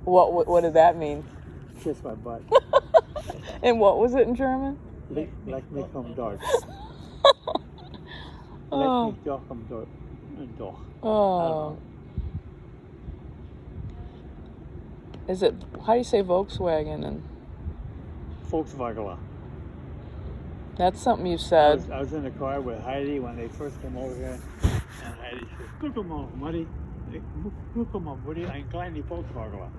What did that mean? Kiss my butt. And what was it in German? Leck mich am Dorf. Oh. Leck mich doch am Dorf. Doch. Oh. Is it, how do you say Volkswagen? And Volkswagen. that's something you said. I was in the car with Heidi when they first came over here, and Heidi said, "Guck mal, Muddy. Guck mal, Woody, ein kleiner Volkswagen."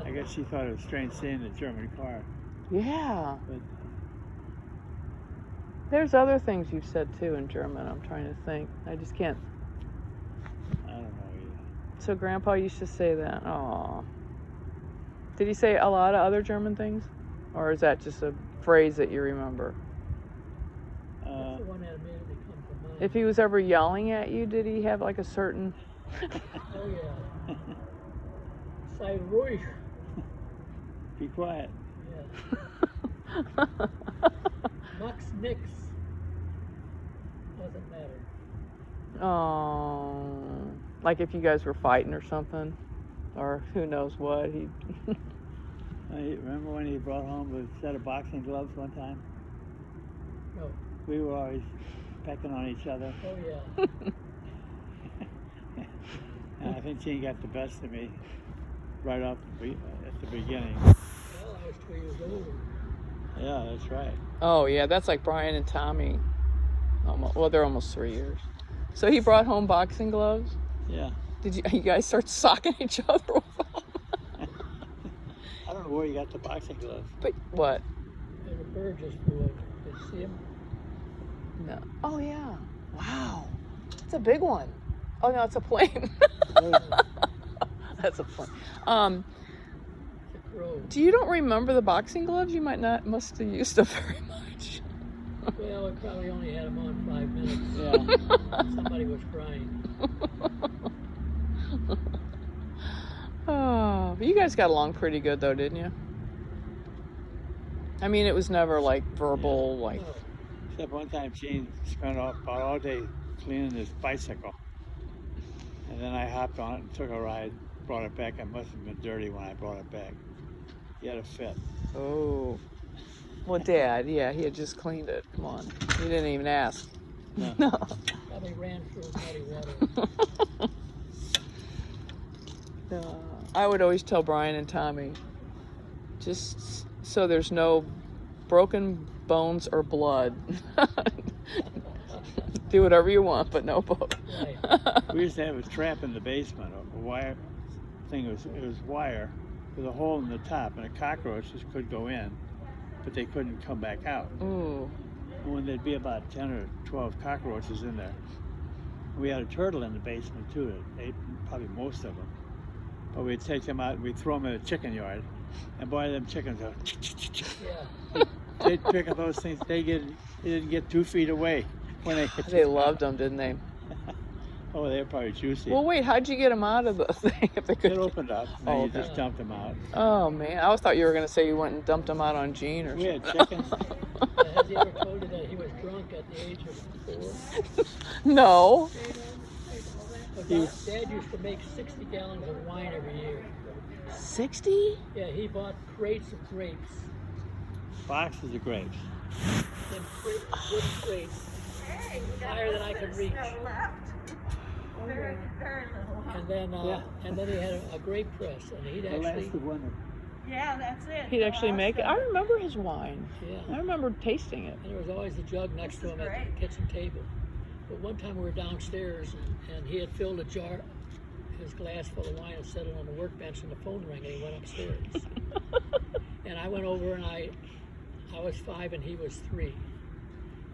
I guess she thought it was strange saying the German car. Yeah. But There's other things you've said too in German. I'm trying to think. I just can't. I don't know either. So Grandpa used to say that. Aw. Did he say a lot of other German things? Or is that just a phrase that you remember? That's the one that immediately comes to mind. If he was ever yelling at you, did he have like a certain... Oh yeah. Sei ruhig. Be quiet. Yeah. Max nix. Doesn't matter. Oh, like if you guys were fighting or something, or who knows what. He. Remember when he brought home a set of boxing gloves one time? No. We were always pecking on each other. Oh yeah. And I think Gene got the best of me right off at the beginning. Well, I was 2 years older. Yeah, that's right. Oh yeah, that's like Brian and Tommy. Well, they're almost 3 years. So he brought home boxing gloves. Yeah. Did you guys start socking each other with them? I don't know where you got the boxing gloves. But what? And a bird just flew over. Did you see him? No. Oh yeah. Wow. It's a big one. Oh no, it's a plane. That's a plane. It's a crow. You don't remember the boxing gloves? You must have used them very much. Well, I probably only had him on 5 minutes. Yeah. Somebody was crying. Oh, but you guys got along pretty good though, didn't you? I mean, it was never like verbal, like... Oh, Except one time Gene spent about all day cleaning his bicycle. And then I hopped on it and took a ride, brought it back. I must have been dirty when I brought it back. He had a fit. Oh. Well, Dad, yeah, he had just cleaned it. Come on. You didn't even ask. No. No. probably ran through muddy water. I would always tell Brian and Tommy, just so there's no broken bones or blood. Do whatever you want, but no boat. Right. We used to have a trap in the basement, a wire thing. It was wire with a hole in the top, and the cockroaches could go in, but they couldn't come back out. Ooh. And when there'd be about 10 or 12 cockroaches in there, we had a turtle in the basement too that ate probably most of them. But we'd take them out and we'd throw them in a chicken yard, and boy, them chickens are. Yeah. They'd pick up those things. They didn't get 2 feet away when they hit. They loved them, didn't they? Oh, they're probably juicy. Well, wait, how'd you get them out of the thing if they It could? opened up, and Oh, you just dumped them out. Oh man, I always thought you were gonna say you went and dumped them out on Gene or We had something. chickens. Has he ever told you that he was drunk at the age of 4? No. Well, Dad used to make 60 gallons of wine every year. 60? Yeah, he bought crates of grapes. Boxes of grapes. Them wooden crates, higher than I could reach. Very little. And then he had a grape press, and he'd The actually, last of winter. Yeah, that's it. He'd actually make it. I remember his wine. I yeah. remember tasting it. And there was always a jug next to him at Great. the kitchen table. But one time we were downstairs, and he had filled his glass full of wine and set it on the workbench, and the phone rang, and he went upstairs. And I went over, and I was 5 and he was 3.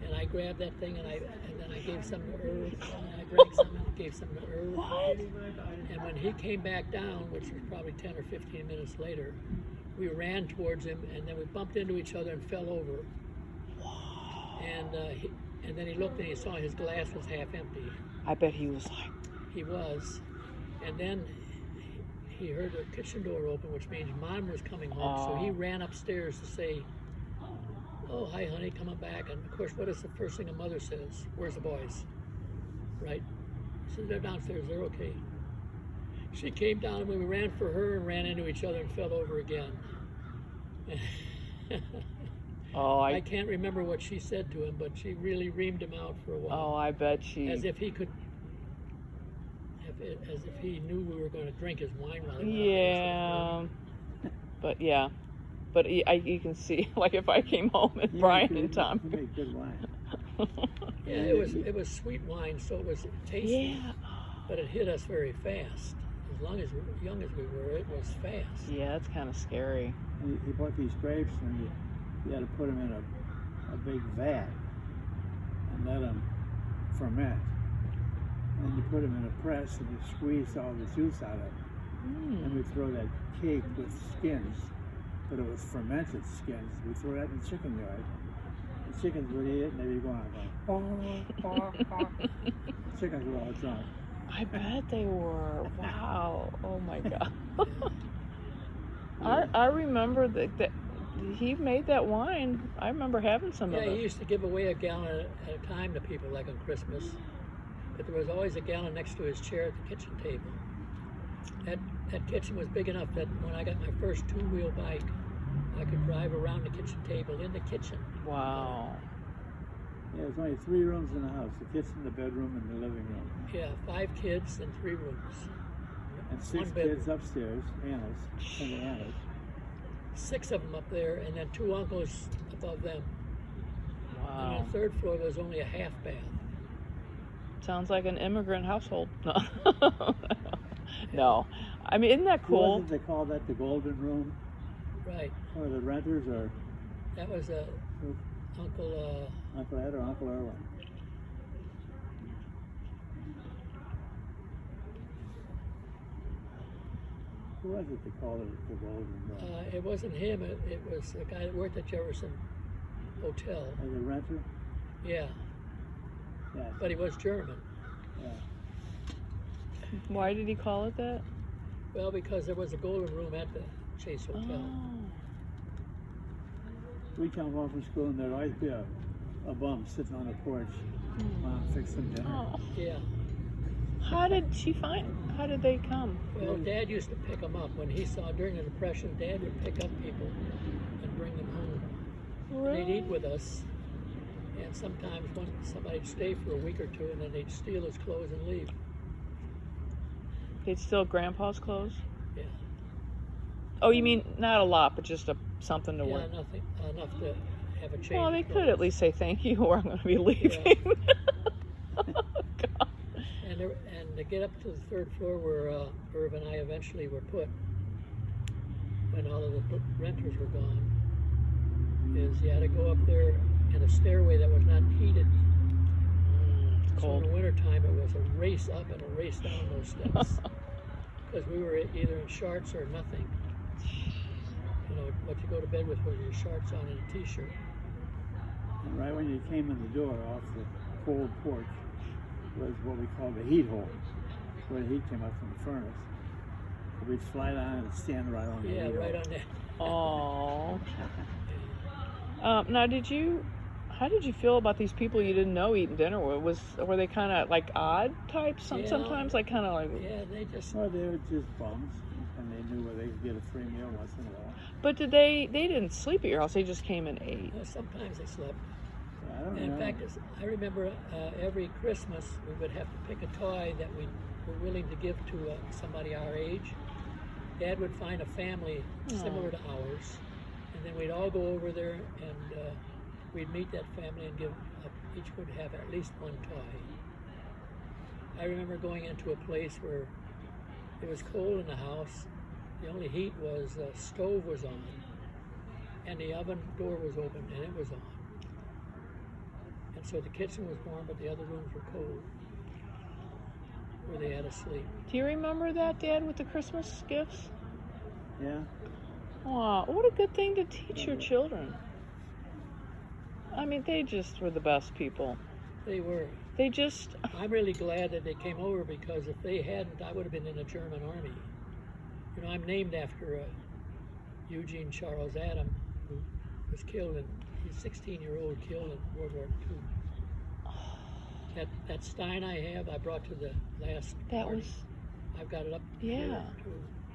And I grabbed that thing, and then I gave some to Erv, and I grabbed some and gave some to Erv. What? And when he came back down, which was probably 10 or 15 minutes later, we ran towards him, and then we bumped into each other and fell over. And then he looked and he saw his glass was half empty. I bet he was like, He was. And then he heard the kitchen door open, which means Mom was coming home. So he ran upstairs to say, "Oh, hi, honey, coming back." And of course, what is the first thing a mother says? "Where's the boys?" Right? He says, "They're downstairs. They're okay." She came down and we ran for her and ran into each other and fell over again. Oh, I can't remember what she said to him, but she really reamed him out for a while. Oh, I bet she. As if he could, as if he knew we were going to drink his wine while he was Yeah. But yeah. But you can see, like, if I came home and Brian and Tom. He made good wine. Yeah, it was sweet wine, so it was tasty. Yeah. But it hit us very fast. As young as we were, it was fast. Yeah, that's kind of scary. He bought these grapes and you had to put them in a big vat and let them ferment. And you put them in a press and you squeeze all the juice out of it. And we throw that cake with skins, but it was fermented skins. We throw that in the chicken yard. The chickens would eat it and they'd be going, the chickens were all drunk. I bet they were. Wow. Oh my God. I remember that he made that wine. I remember having some of Yeah, it. he used to give away a gallon at a time to people, like on Christmas. But there was always a gallon next to his chair at the kitchen table. That kitchen was big enough that when I got my first two-wheel bike, I could drive around the kitchen table in the kitchen. Wow. Yeah, there's only 3 rooms in the house, the kitchen, the bedroom, and the living room. Yeah, 5 kids and 3 rooms. And 6 kids upstairs, Anna's, and Anna's. 6 of them up there, and then 2 uncles above them. Wow. And the 3rd floor was only a half bath. Sounds like an immigrant household. No. No. I mean, isn't that cool? Wasn't they call that the golden room? Right. Or the renters, or That was Uncle. Uncle Ed or Uncle Erwin? Who was it that called it the golden room? It wasn't him. It was the guy that worked at Jefferson Hotel. As a renter? Yeah, Yeah. but he was German. Yeah. Why did he call it that? Well, because there was a golden room at the Chase Hotel. Oh. We come home from school and there'd always be a bum sitting on the porch. Mom fixing dinner. Oh. Yeah. How did they come? Well, Dad used to pick them up. When he saw during the Depression, Dad would pick up people and bring them home. Really? They'd eat with us. And sometimes somebody'd stay for a week or 2 and then they'd steal his clothes and leave. They'd steal Grandpa's clothes? Yeah. Oh, you mean not a lot, but just something to Yeah, wear? nothing enough to have a change. Well, they of could at clothes. least say thank you, or I'm going to be leaving. Oh, God. And to get up to the 3rd floor where Erv and I eventually were put, when all of the renters were gone, is you had to go up there in a stairway that was not heated. So Cold. in the wintertime, it was a race up and a race down those steps. Because we were either in shorts or nothing. You know, what you go to bed with was your shorts on and a t-shirt. And right when you came in the door off the cold porch was what we called the heat hole, where the heat came up from the furnace. So we'd slide on and stand right on the Yeah, heat right hole. on that. Oh. Now, how did you feel about these people you didn't know eating dinner with? Were they kind of like odd types Yeah. sometimes? Like kind of like. Yeah, they just. Well, they were just bums, and they knew where they could get a free meal once in a while. But they didn't sleep at your house? They just came and ate. Sometimes they slept. I don't In know. fact, I remember every Christmas we would have to pick a toy that we were willing to give to somebody our age. Dad would find a family similar to ours, and then we'd all go over there and we'd meet that family and each would have at least one toy. I remember going into a place where it was cold in the house. The only heat was the stove was on, and the oven door was open, and it was on. And so the kitchen was warm, but the other rooms were cold, where they had to sleep. Do you remember that, Dad, with the Christmas gifts? Yeah. Wow, what a good thing to teach your children. I mean, they just were the best people. They were. They just. I'm really glad that they came over, because if they hadn't, I would have been in the German army. You know, I'm named after Eugene Charles Adam, who was killed he's a 16-year-old killed in World War II. That stein I have, I brought to the last That party. was. I've got it up Yeah. here, too.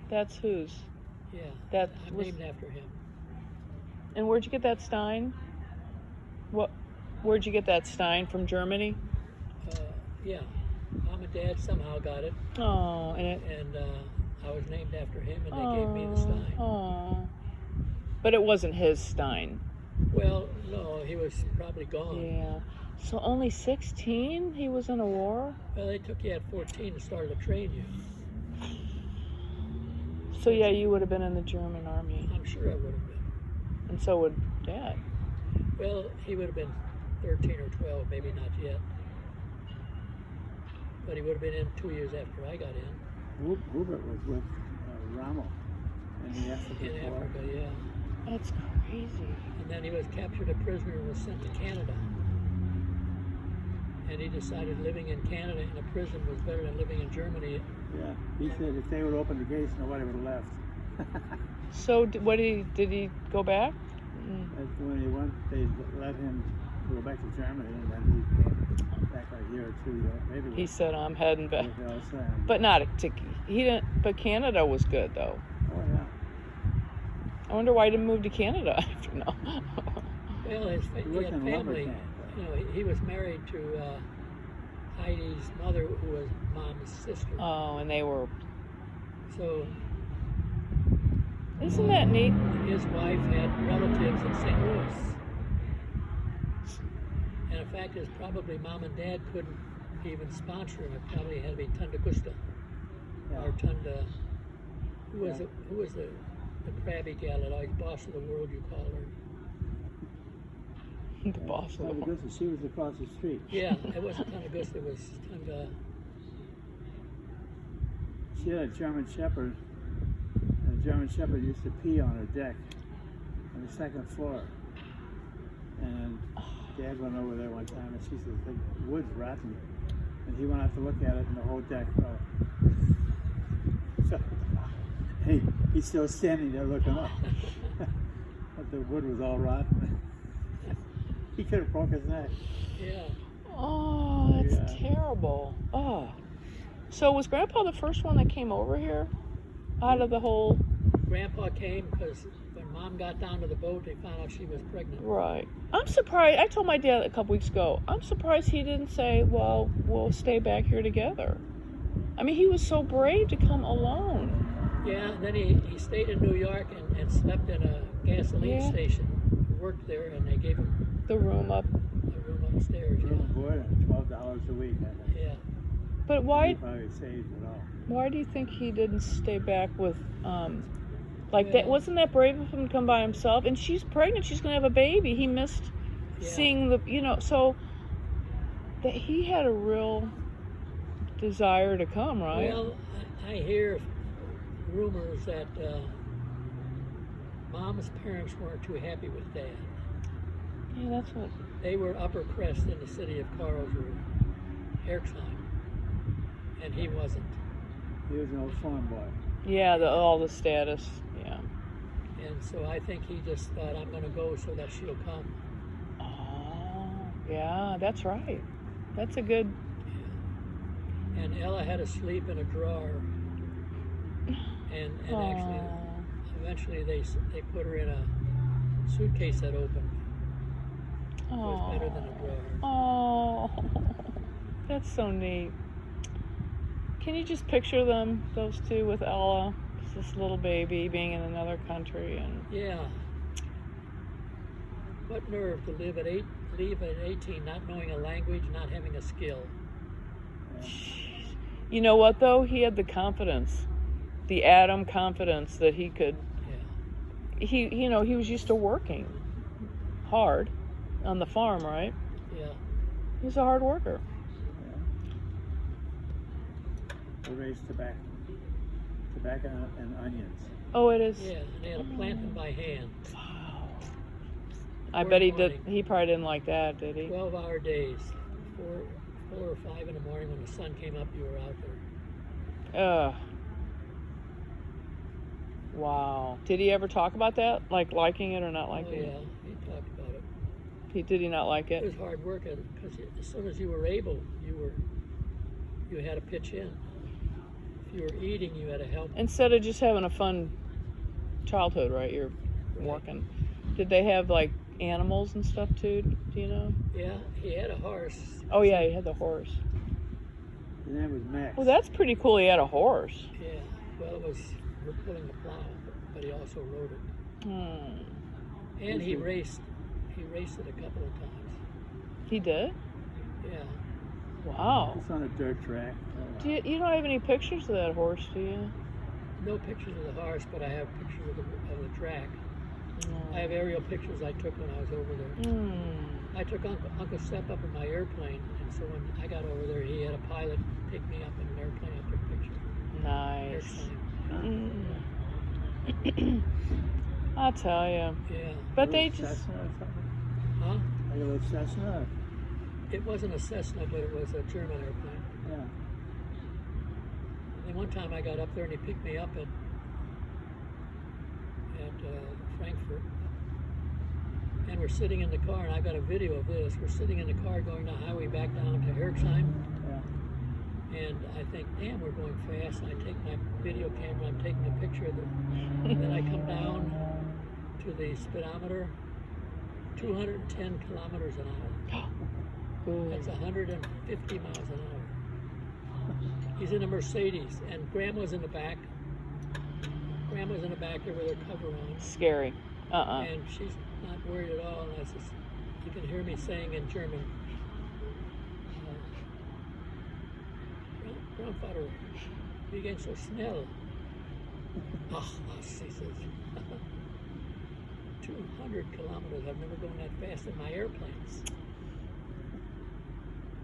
That's whose. Yeah. That I'm was. named after him. And where'd you get that Stein? What? Where'd you get that Stein from Germany? Yeah. Mom and Dad somehow got it, Oh, and it. and I was named after him, and they gave me the Stein. Oh. But it wasn't his Stein. Well, no, he was probably gone. Yeah. So only 16? He was in a war? Well, they took you at 14 and started to train you. So yeah, you would have been in the German army. I'm sure I would have been. And so would Dad. Well, he would have been 13 or 12, maybe not yet. But he would have been in 2 years after I got in. Hubert was with Rommel in the African In War. Africa, yeah. That's crazy. And then he was captured a prisoner and was sent to Canada. And he decided living in Canada in a prison was better than living in Germany. Yeah, he said if they would open the gates, nobody would have left. So what did he go back? That's when he went, they let him go back to Germany, and then he came back a year or two. Maybe He said, I'm heading back. but But not to, he didn't, but Canada was good though. oh yeah, I wonder why he didn't move to Canada after no. Well, he he worked had in a lumber family. camp. You know, he was married to Heidi's mother, who was Mom's sister. Oh, and they were, So isn't that neat? his wife had relatives in St. Louis. And in fact, it's probably Mom and Dad couldn't even sponsor him. It probably had to be Tunda Gusta. Yeah. Or Tunda. Who was, Yeah. who was the crabby gal that always boss of the world, you call her? The boss of the Tunda Gusta, she was across the street. Yeah, it wasn't Tunda Gusta, it was Tunda. She had a German Shepherd, and the German Shepherd used to pee on her deck on the second floor. And Dad went over there one time, and she said, the wood's rotten. And he went out to look at it, and the whole deck fell. He's still standing there looking up. But the wood was all rotten. He could have broke his neck. Yeah. Oh, that's Yeah. terrible. Oh. So was Grandpa the first one that came over here? Out of the whole... Grandpa came because when Mom got down to the boat, they found out she was pregnant. Right. I'm surprised. I told my dad a couple weeks ago, I'm surprised he didn't say, well, we'll stay back here together. I mean, he was so brave to come alone. Yeah, and then he stayed in New York and slept in a gasoline Yeah. station. Worked there, and they gave him The room up. a room upstairs. Room and board, and $12 a week, I think. Yeah. But He why probably saved it all. why do you think he didn't stay back with, like that? Well- Wasn't that brave of him to come by himself? And she's pregnant. She's going to have a baby. He missed Yeah. seeing the, so that he had a real desire to come, right? Well, I hear rumors that Mom's parents weren't too happy with Dad. Yeah, that's what. They were upper crest in the city of Karlsruhe, Erxheim, and he wasn't. He was an old farm boy. Yeah, all the status. Yeah. And so I think he just thought, I'm going to go so that she'll come. Oh, yeah, that's right. That's a good. And Ella had to sleep in a drawer. And actually, Oh. eventually they put her in a suitcase that opened. It was better than a drawer. Oh, that's so neat. Can you just picture them, those two, with Ella, just this little baby being in another country, and Yeah. What nerve to leave at 18, not knowing a language, not having a skill. you know what though? He had the confidence, the Adam confidence that he could. Yeah. He was used to working hard on the farm, right? Yeah. He was a hard worker. They raised tobacco and onions. Oh, it is. Yeah, and they had to plant them by hand. Wow. I Four bet he in the did. morning. He probably didn't like that, did he? 12-hour days. 4 or 5 in the morning when the sun came up, you were out there. Ugh. Wow. Did he ever talk about that? Like liking it or not Oh liking yeah, it? he talked about it. Did he not like It it? was hard work because as soon as you were able, you had to pitch in. you were eating, you had to help. Instead of just having a fun childhood, right? You're working. Did they have like animals and stuff too? Do you know? Yeah, he had a horse. Oh yeah, he had the horse. His name was Max. Well, that's pretty cool. He had a horse. Yeah, well, it was for pulling the plow, but he also rode it. And he raced it a couple of times. He did? Yeah. Wow. It's on a dirt track. You don't have any pictures of that horse, do you? No pictures of the horse, but I have pictures of the track. No. I have aerial pictures I took when I was over there. I took Uncle Sepp up in my airplane, and so when I got over there, he had a pilot pick me up in an airplane. I took pictures. Nice. Airplane. I'll tell you. Yeah. But they Cessna just. or something? Huh? Like a little Cessna? It wasn't a Cessna, but it was a German airplane. Yeah. And one time I got up there and he picked me up at Frankfurt. And we're sitting in the car, and I've got a video of this. We're sitting in the car going the highway back down to Herxheim. Yeah. And I think, damn, we're going fast. And I take my video camera, I'm taking a picture of it. And then I come down to the speedometer, 210 kilometers an hour. That's 150 miles an hour. He's in a Mercedes, and Grandma's in the back. Grandma's in the back there with her cover on. Scary. And she's not worried at all. And I says, you can hear me saying in German, Grandfather, wie gehen so schnell? Ach, was, he says. 200 kilometers. I've never gone that fast in my airplanes.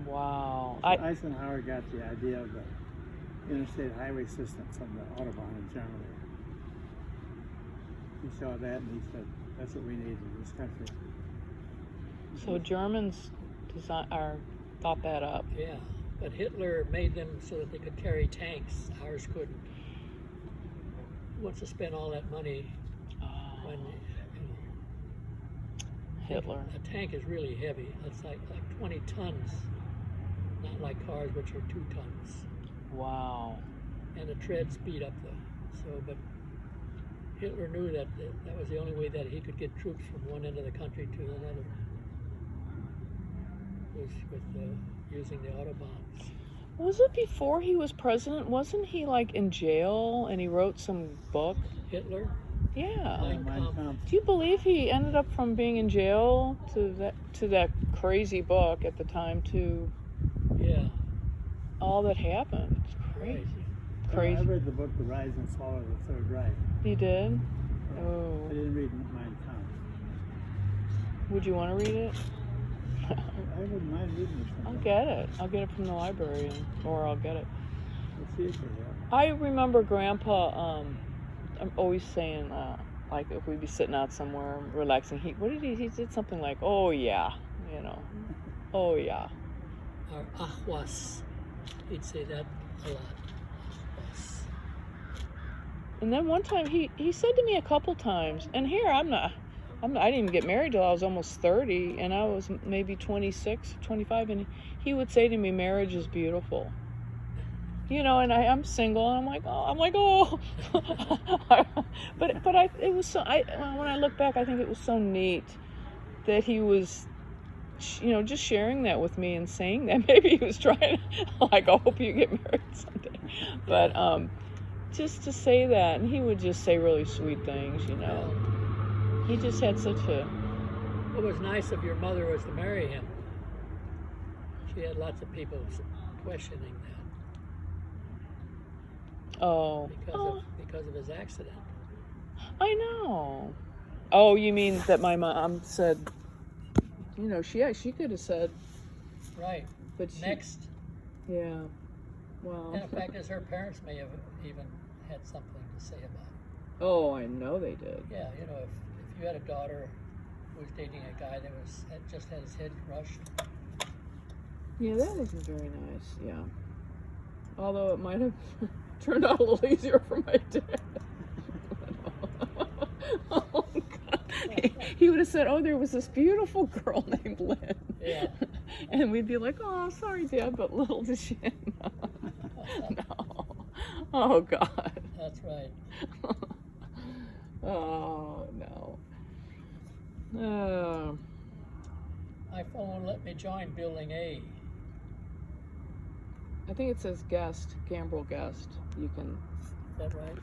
Wow. Eisenhower got the idea of the interstate highway system from the Autobahn in Germany. He saw that and he said, that's what we need in this country. So Germans thought that up. Yeah, but Hitler made them so that they could carry tanks. Ours couldn't. He wants to spend all that money when, Hitler. A tank is really heavy. It's like 20 tons. Not like cars, which are 2 tons. Wow. And the tread speed up but Hitler knew that was the only way that he could get troops from one end of the country to another. Was with using the Autobahns. Was it before he was president? Wasn't he like in jail and he wrote some book? Hitler? Yeah. Mein Kampf. Do you believe he ended up from being in jail to that crazy book at the time to Yeah. all that happened? It's crazy. Right. Crazy. I read the book The Rise and Fall of the Third Reich. You did? I Oh. didn't read Mein Kampf. Would you want to read it? I wouldn't mind reading it. I'll get it. I'll get it from the library, or I'll get it. Let's see if they have. I remember Grandpa. I'm always saying, like, if we'd be sitting out somewhere relaxing, he did something like, "Oh yeah," "Oh yeah." Or ach was. He'd say that a lot. Ach was. And then one time he said to me a couple times, and here I didn't even get married till I was almost 30, and I was maybe 26, 25, and he would say to me, marriage is beautiful. And I'm single, and I'm like, oh. but it was so, when I look back, I think it was so neat that he was, just sharing that with me and saying that. Maybe he was trying, like, I hope you get married someday. But just to say that, and he would just say really sweet things, He just had such a... What was nice of your mother was to marry him. She had lots of people questioning that. Oh. Because of his accident. I know. Oh, you mean that my mom said, she could have said... Right. But Next. Yeah. Well... And the fact is, her parents may have even had something to say about it. Oh, I know they did. Yeah, if you had a daughter who was dating a guy that had just had his head crushed. Yeah, that isn't very nice, yeah. Although it might have turned out a little easier for my dad. Oh, God. He would have said, oh, there was this beautiful girl named Lynn. Yeah. And we'd be like, oh, sorry, Dad, but little did she know. No. Oh, God. That's right. Oh, no. Uh, My phone won't let me join building A. I think it says guest, Gambrel guest. You can, Is that right?